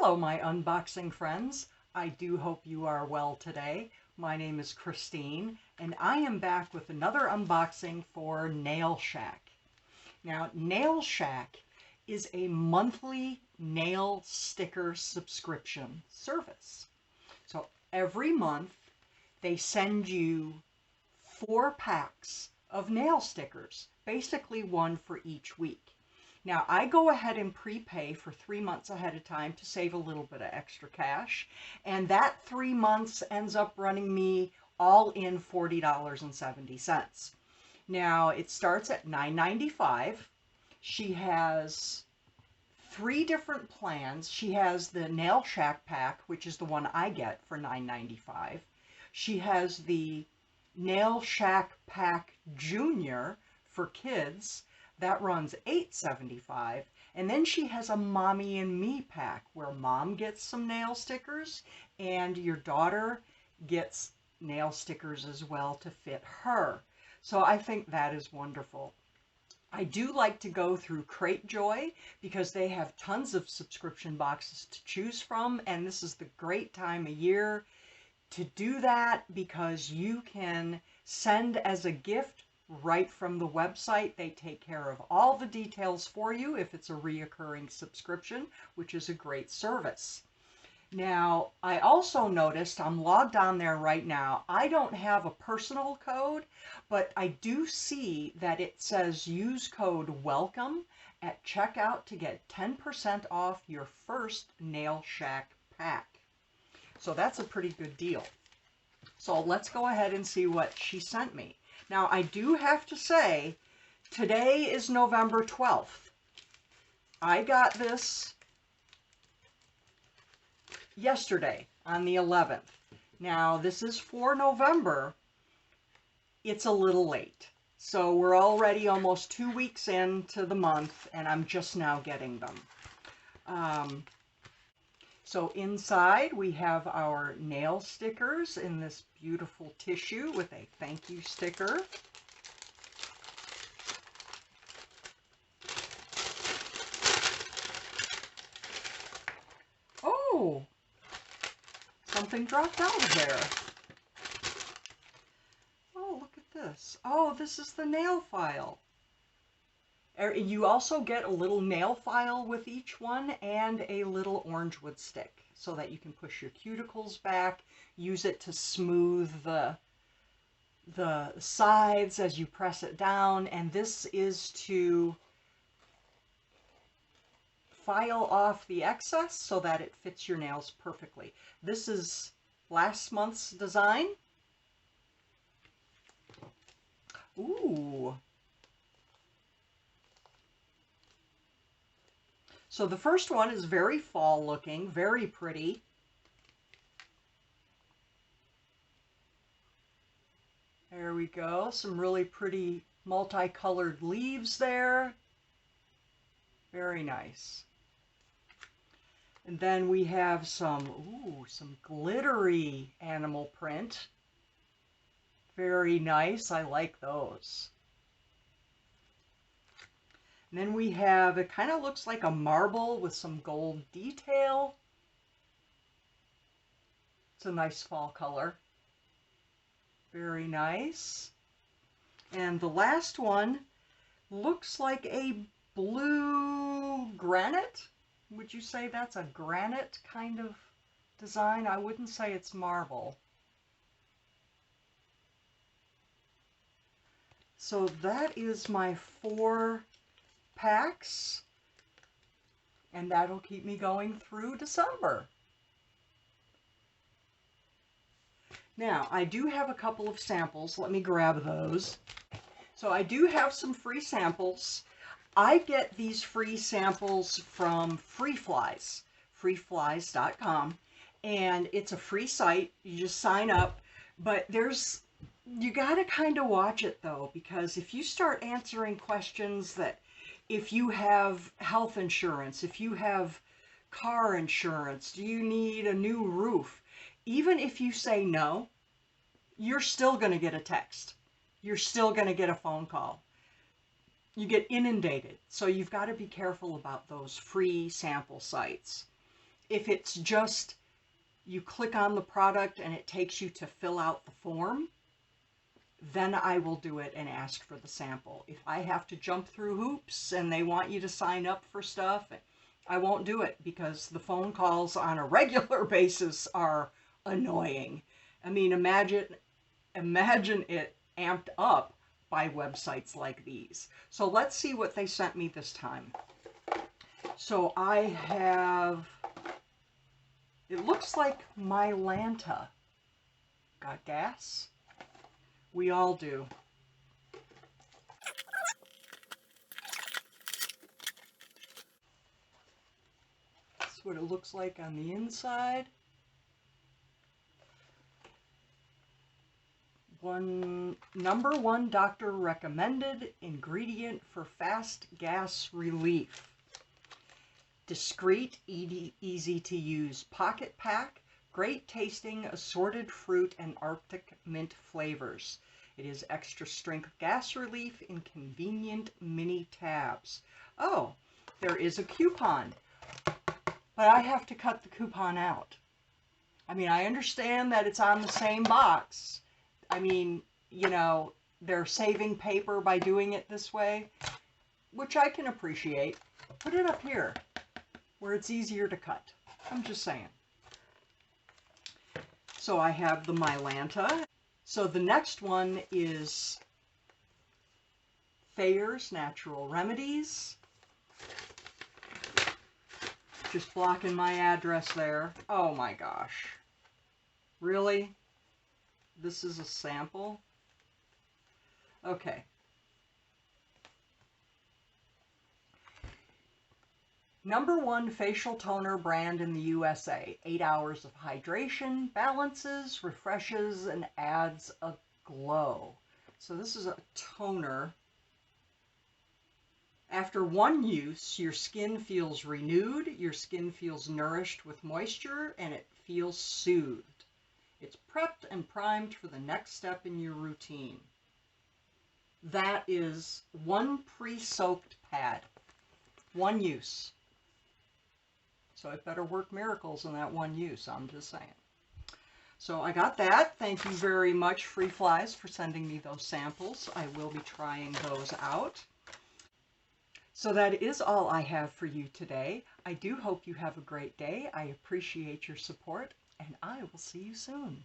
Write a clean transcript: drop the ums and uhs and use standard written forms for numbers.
Hello, my unboxing friends. I do hope you are well today. My name is Christine, and I am back with another unboxing for Nailshack. Now, Nailshack is a monthly nail sticker subscription service. So every month, they send you 4 packs of nail stickers, basically one for each week. Now, I go ahead and prepay for 3 months ahead of time to save a little bit of extra cash, and that 3 months ends up running me all in $40.70. Now, it starts at $9.95. She has 3 different plans. She has the Nail Shack pack, which is the one I get for $9.95. She has the Nail Shack Pack Junior for kids. That runs $8.75. And then she has a Mommy and Me pack where mom gets some nail stickers and your daughter gets nail stickers as well to fit her. So I think that is wonderful. I do like to go through Cratejoy because they have tons of subscription boxes to choose from, and this is the great time of year to do that because you can send as a gift right from the website. They take care of all the details for you if it's a reoccurring subscription, which is a great service. Now, I also noticed, I'm logged on there right now, I don't have a personal code, but I do see that it says use code WELCOME at checkout to get 10% off your first Nail Shack pack. So that's a pretty good deal. So let's go ahead and see what she sent me. Now, I do have to say, today is November 12th. I got this yesterday on the 11th. Now, this is for November. It's a little late. So we're already almost 2 weeks into the month, and I'm just now getting them. So inside we have our nail stickers in this beautiful tissue with a thank you sticker. Oh, something dropped out of there. Oh, look at this. Oh, this is the nail file. You also get a little nail file with each one and a little orange wood stick so that you can push your cuticles back, use it to smooth the sides as you press it down, and this is to file off the excess so that it fits your nails perfectly. This is last month's design. Ooh. So the first one is very fall looking, very pretty. There we go, some really pretty multicolored leaves there. Very nice. And then we have some glittery animal print. Very nice, I like those. And then we have, it kind of looks like a marble with some gold detail. It's a nice fall color. Very nice. And the last one looks like a blue granite. Would you say that's a granite kind of design? I wouldn't say it's marble. So that is my 4 packs, and that'll keep me going through December. Now, I do have a couple of samples. Let me grab those. So I do have some free samples. I get these free samples from Freeflys, freeflys.com, and it's a free site. You just sign up, but you got to kind of watch it though, because if you start answering questions that if you have health insurance, if you have car insurance, do you need a new roof? Even if you say no, you're still going to get a text. You're still going to get a phone call. You get inundated. So you've got to be careful about those free sample sites. If it's just you click on the product and it takes you to fill out the form, then I will do it and ask for the sample. If I have to jump through hoops and they want you to sign up for stuff, I won't do it, because the phone calls on a regular basis are annoying. I mean, imagine it amped up by websites like these. So let's see what they sent me this time. So I have, it looks like Mylanta. Got gas? We all do. That's what it looks like on the inside. Number one doctor recommended ingredient for fast gas relief. Discreet, easy to use pocket pack, great tasting assorted fruit and Arctic mint flavors. It is extra strength gas relief in convenient mini tabs. Oh, there is a coupon, but I have to cut the coupon out. I mean, I understand that it's on the same box. I mean, you know, they're saving paper by doing it this way, which I can appreciate. Put it up here where it's easier to cut. I'm just saying. So I have the Mylanta. So the next one is Thayer's Natural Remedies. Just blocking my address there. Oh my gosh. Really? This is a sample? Okay. Number one facial toner brand in the USA. 8 hours of hydration, balances, refreshes, and adds a glow. So this is a toner. After one use, your skin feels renewed, your skin feels nourished with moisture, and it feels soothed. It's prepped and primed for the next step in your routine. That is one pre-soaked pad. One use. So it better work miracles in that one use, I'm just saying. So I got that. Thank you very much, Freeflys, for sending me those samples. I will be trying those out. So that is all I have for you today. I do hope you have a great day. I appreciate your support, and I will see you soon.